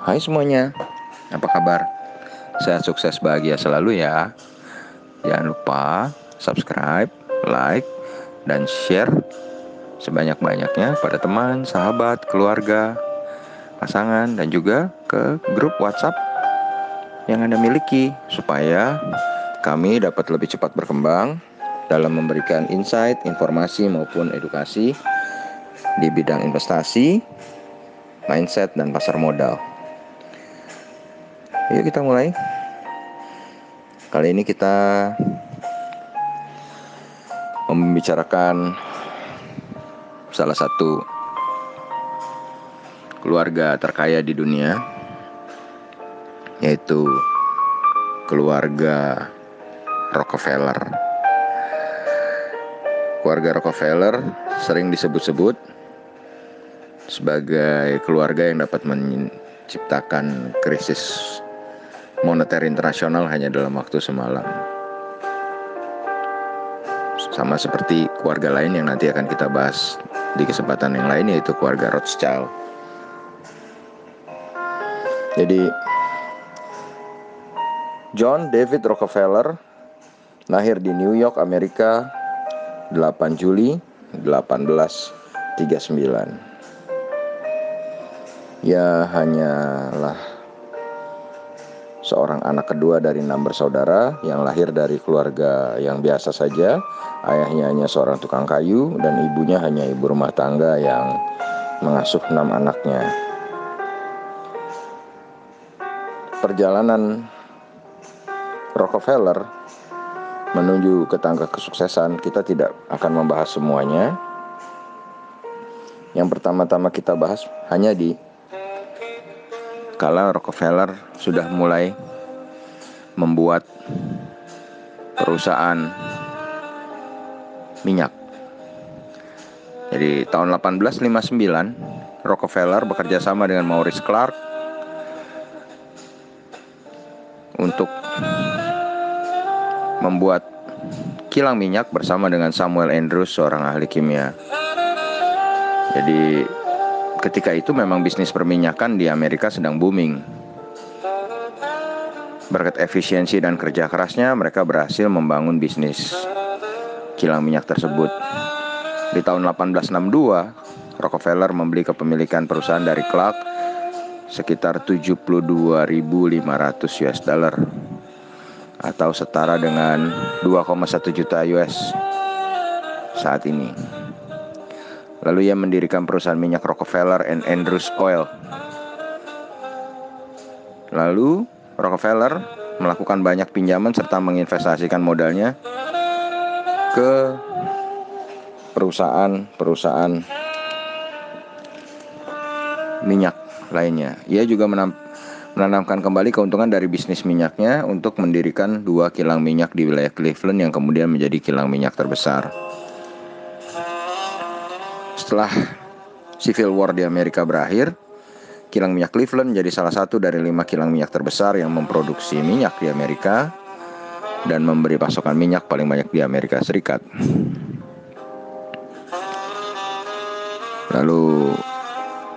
Hai semuanya, apa kabar? Sehat, sukses, bahagia selalu ya. Jangan lupa subscribe, like, dan share sebanyak-banyaknya pada teman, sahabat, keluarga, pasangan, dan juga ke grup WhatsApp yang Anda miliki, supaya kami dapat lebih cepat berkembang dalam memberikan insight, informasi, maupun edukasi di bidang investasi, mindset, dan pasar modal. Yuk kita mulai. Kali ini kita membicarakan salah satu keluarga terkaya di dunia, yaitu keluarga Rockefeller. Keluarga Rockefeller sering disebut-sebut sebagai keluarga yang dapat menciptakan krisis moneter internasional hanya dalam waktu semalam. Sama seperti keluarga lain yang nanti akan kita bahas di kesempatan yang lain, yaitu keluarga Rothschild. Jadi John David Rockefeller lahir di New York, Amerika 8 Juli 1839. Ia hanyalah seorang anak kedua dari 6 bersaudara yang lahir dari keluarga yang biasa saja. Ayahnya hanya seorang tukang kayu dan ibunya hanya ibu rumah tangga yang mengasuh 6 anaknya. Perjalanan Rockefeller menuju ke tangga kesuksesan kita tidak akan membahas semuanya. Yang pertama-tama kita bahas hanya di kala Rockefeller sudah mulai membuat perusahaan minyak. Jadi tahun 1859 Rockefeller bekerja sama dengan Maurice Clark untuk membuat kilang minyak bersama dengan Samuel Andrews, seorang ahli kimia. Jadi ketika itu memang bisnis perminyakan di Amerika sedang booming. Berkat efisiensi dan kerja kerasnya, mereka berhasil membangun bisnis kilang minyak tersebut. Di tahun 1862, Rockefeller membeli kepemilikan perusahaan dari Clark sekitar 72.500 US dollar atau setara dengan 2,1 juta US saat ini. Lalu ia mendirikan perusahaan minyak Rockefeller and Andrews Oil. Lalu Rockefeller melakukan banyak pinjaman serta menginvestasikan modalnya ke perusahaan-perusahaan minyak lainnya. Ia juga menanamkan kembali keuntungan dari bisnis minyaknya untuk mendirikan 2 kilang minyak di wilayah Cleveland yang kemudian menjadi kilang minyak terbesar. Setelah Civil War di Amerika berakhir, kilang minyak Cleveland menjadi salah satu dari 5 kilang minyak terbesar yang memproduksi minyak di Amerika dan memberi pasokan minyak paling banyak di Amerika Serikat. Lalu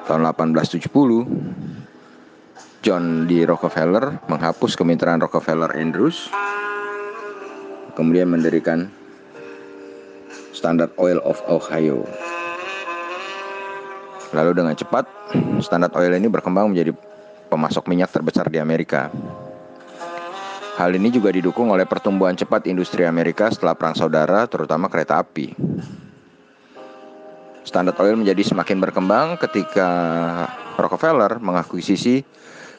tahun 1870, John D. Rockefeller menghapus kemitraan Rockefeller Andrews, kemudian mendirikan Standard Oil of Ohio. Lalu dengan cepat, Standard Oil ini berkembang menjadi pemasok minyak terbesar di Amerika. Hal ini juga didukung oleh pertumbuhan cepat industri Amerika setelah Perang Saudara, terutama kereta api. Standard Oil menjadi semakin berkembang ketika Rockefeller mengakuisisi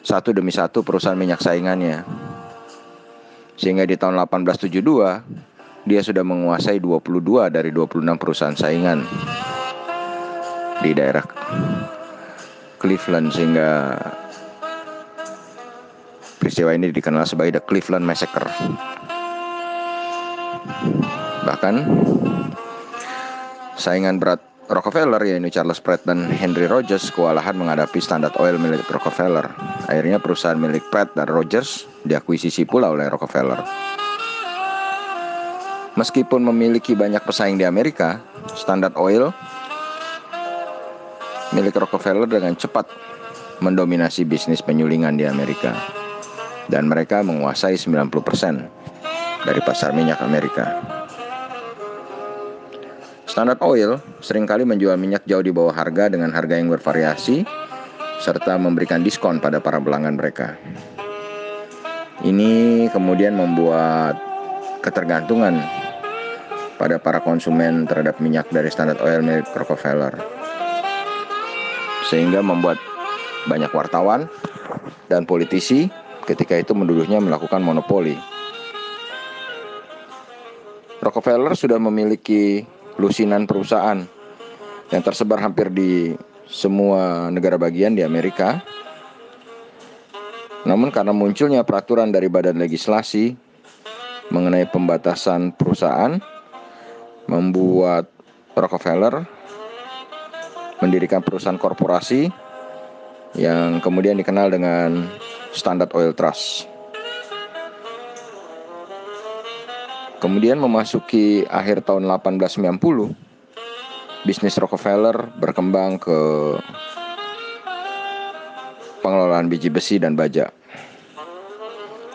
satu demi satu perusahaan minyak saingannya. Sehingga di tahun 1872, dia sudah menguasai 22 dari 26 perusahaan saingan di daerah Cleveland, sehingga peristiwa ini dikenal sebagai The Cleveland Massacre. Bahkan saingan berat Rockefeller, yaitu Charles Pratt dan Henry Rogers, kewalahan menghadapi Standard Oil milik Rockefeller. Akhirnya perusahaan milik Pratt dan Rogers diakuisisi pula oleh Rockefeller. Meskipun memiliki banyak pesaing di Amerika, Standard Oil milik Rockefeller dengan cepat mendominasi bisnis penyulingan di Amerika. Dan mereka menguasai 90% dari pasar minyak Amerika. Standard Oil seringkali menjual minyak jauh di bawah harga dengan harga yang bervariasi, serta memberikan diskon pada para pelanggan mereka. Ini kemudian membuat ketergantungan pada para konsumen terhadap minyak dari Standard Oil milik Rockefeller, sehingga membuat banyak wartawan dan politisi ketika itu menuduhnya melakukan monopoli. Rockefeller sudah memiliki lusinan perusahaan yang tersebar hampir di semua negara bagian di Amerika. Namun karena munculnya peraturan dari badan legislasi mengenai pembatasan perusahaan, membuat Rockefeller mendirikan perusahaan korporasi yang kemudian dikenal dengan Standard Oil Trust. Kemudian memasuki akhir tahun 1890, bisnis Rockefeller berkembang ke pengelolaan biji besi dan baja,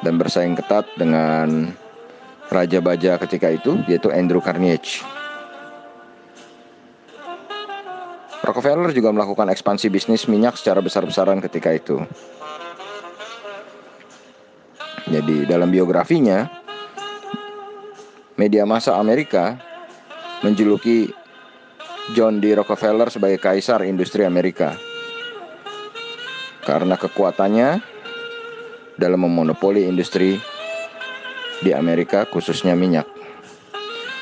dan bersaing ketat dengan raja baja ketika itu, yaitu Andrew Carnegie. Rockefeller juga melakukan ekspansi bisnis minyak secara besar-besaran ketika itu. Jadi dalam biografinya, media massa Amerika menjuluki John D. Rockefeller sebagai kaisar industri Amerika karena kekuatannya dalam memonopoli industri di Amerika, khususnya minyak.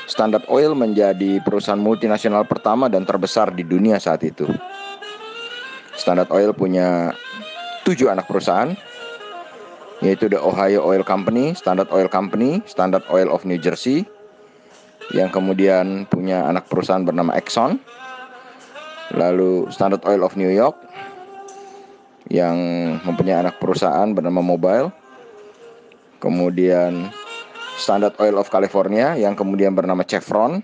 Standard Oil menjadi perusahaan multinasional pertama dan terbesar di dunia saat itu. Standard Oil punya 7 anak perusahaan, yaitu The Ohio Oil Company, Standard Oil Company, Standard Oil of New Jersey, yang kemudian punya anak perusahaan bernama Exxon, lalu Standard Oil of New York, yang mempunyai anak perusahaan bernama Mobil, kemudian Standard Oil of California, yang kemudian bernama Chevron,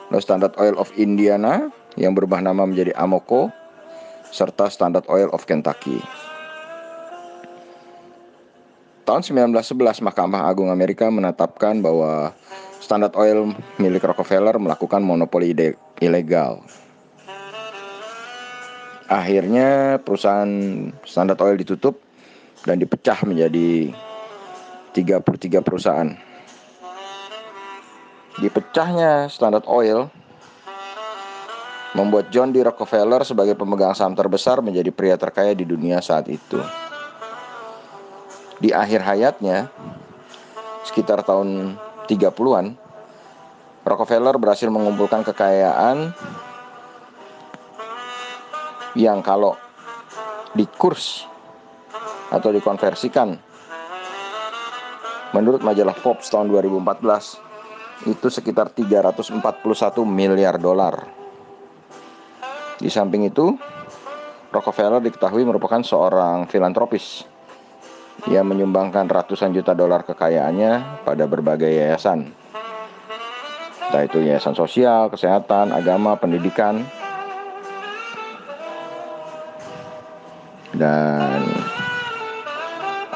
lalu Standard Oil of Indiana, yang berubah nama menjadi Amoco, serta Standard Oil of Kentucky. Tahun 1911, Mahkamah Agung Amerika menetapkan bahwa Standard Oil milik Rockefeller melakukan monopoli ilegal. Akhirnya perusahaan Standard Oil ditutup dan dipecah menjadi 33 perusahaan. Dipecahnya Standard Oil membuat John D. Rockefeller sebagai pemegang saham terbesar menjadi pria terkaya di dunia saat itu. Di akhir hayatnya, sekitar tahun 30-an, Rockefeller berhasil mengumpulkan kekayaan yang kalau dikurs atau dikonversikan menurut majalah Forbes tahun 2014 itu sekitar 341 miliar dolar. Di samping itu, Rockefeller diketahui merupakan seorang filantropis yang menyumbangkan ratusan juta dolar kekayaannya pada berbagai yayasan, entah itu yayasan sosial, kesehatan, agama, pendidikan. Dan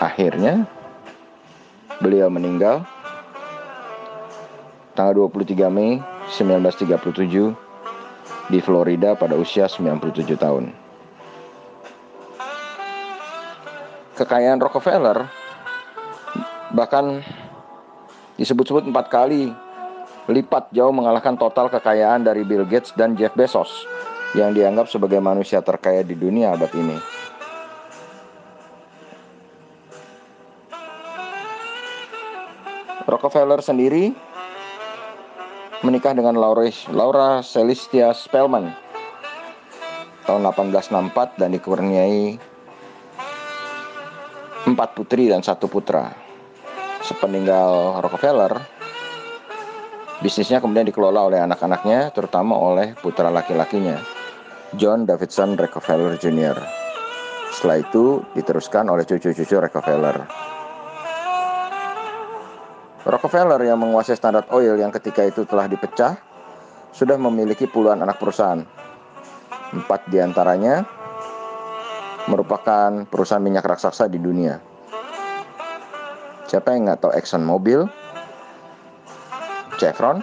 akhirnya beliau meninggal tanggal 23 Mei 1937 di Florida pada usia 97 tahun. Kekayaan Rockefeller bahkan disebut-sebut 4 kali lipat jauh mengalahkan total kekayaan dari Bill Gates dan Jeff Bezos yang dianggap sebagai manusia terkaya di dunia abad ini. Rockefeller sendiri menikah dengan Laura Celestia Spelman tahun 1864 dan dikurniai 4 putri dan 1 putra. Sepeninggal Rockefeller, bisnisnya kemudian dikelola oleh anak-anaknya, terutama oleh putra laki-lakinya, John Davidson Rockefeller Jr. Setelah itu diteruskan oleh cucu-cucu Rockefeller. Rockefeller yang menguasai Standard Oil yang ketika itu telah dipecah sudah memiliki puluhan anak perusahaan. 4 diantaranya merupakan perusahaan minyak raksasa di dunia. Siapa yang nggak tahu ExxonMobil, Chevron,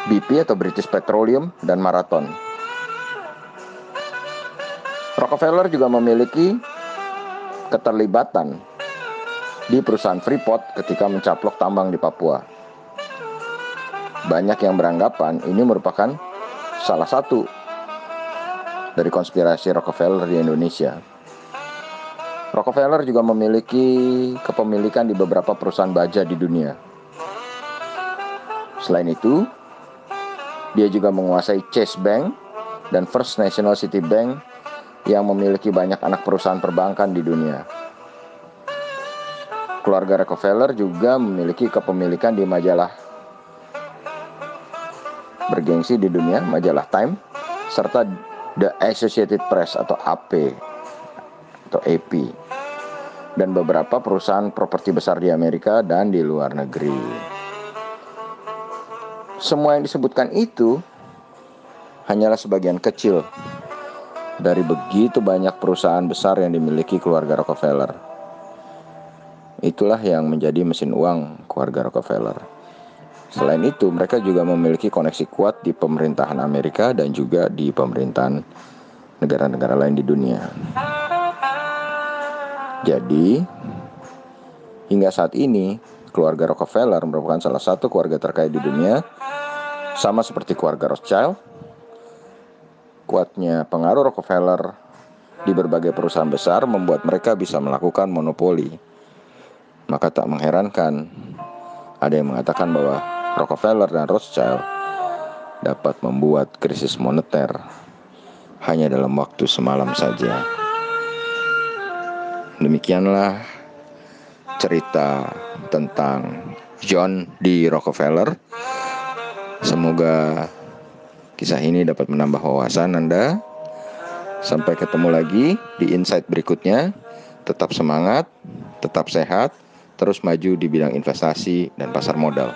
BP atau British Petroleum, dan Marathon. Rockefeller juga memiliki keterlibatan di perusahaan Freeport ketika mencaplok tambang di Papua. Banyak yang beranggapan ini merupakan salah satu dari konspirasi Rockefeller di Indonesia. Rockefeller juga memiliki kepemilikan di beberapa perusahaan baja di dunia. Selain itu, dia juga menguasai Chase Bank dan First National City Bank yang memiliki banyak anak perusahaan perbankan di dunia. Keluarga Rockefeller juga memiliki kepemilikan di majalah bergengsi di dunia, majalah Time, serta The Associated Press atau AP atau AP, dan beberapa perusahaan properti besar di Amerika dan di luar negeri. Semua yang disebutkan itu hanyalah sebagian kecil dari begitu banyak perusahaan besar yang dimiliki keluarga Rockefeller. Itulah yang menjadi mesin uang keluarga Rockefeller. Selain itu, mereka juga memiliki koneksi kuat di pemerintahan Amerika dan juga di pemerintahan negara-negara lain di dunia. Jadi, hingga saat ini, keluarga Rockefeller merupakan salah satu keluarga terkaya di dunia, sama seperti keluarga Rothschild. Kuatnya pengaruh Rockefeller di berbagai perusahaan besar membuat mereka bisa melakukan monopoli. Maka tak mengherankan ada yang mengatakan bahwa Rockefeller dan Rothschild dapat membuat krisis moneter hanya dalam waktu semalam saja. Demikianlah cerita tentang John D. Rockefeller. Semoga kisah ini dapat menambah wawasan Anda. Sampai ketemu lagi di insight berikutnya. Tetap semangat, tetap sehat, terus maju di bidang investasi dan pasar modal.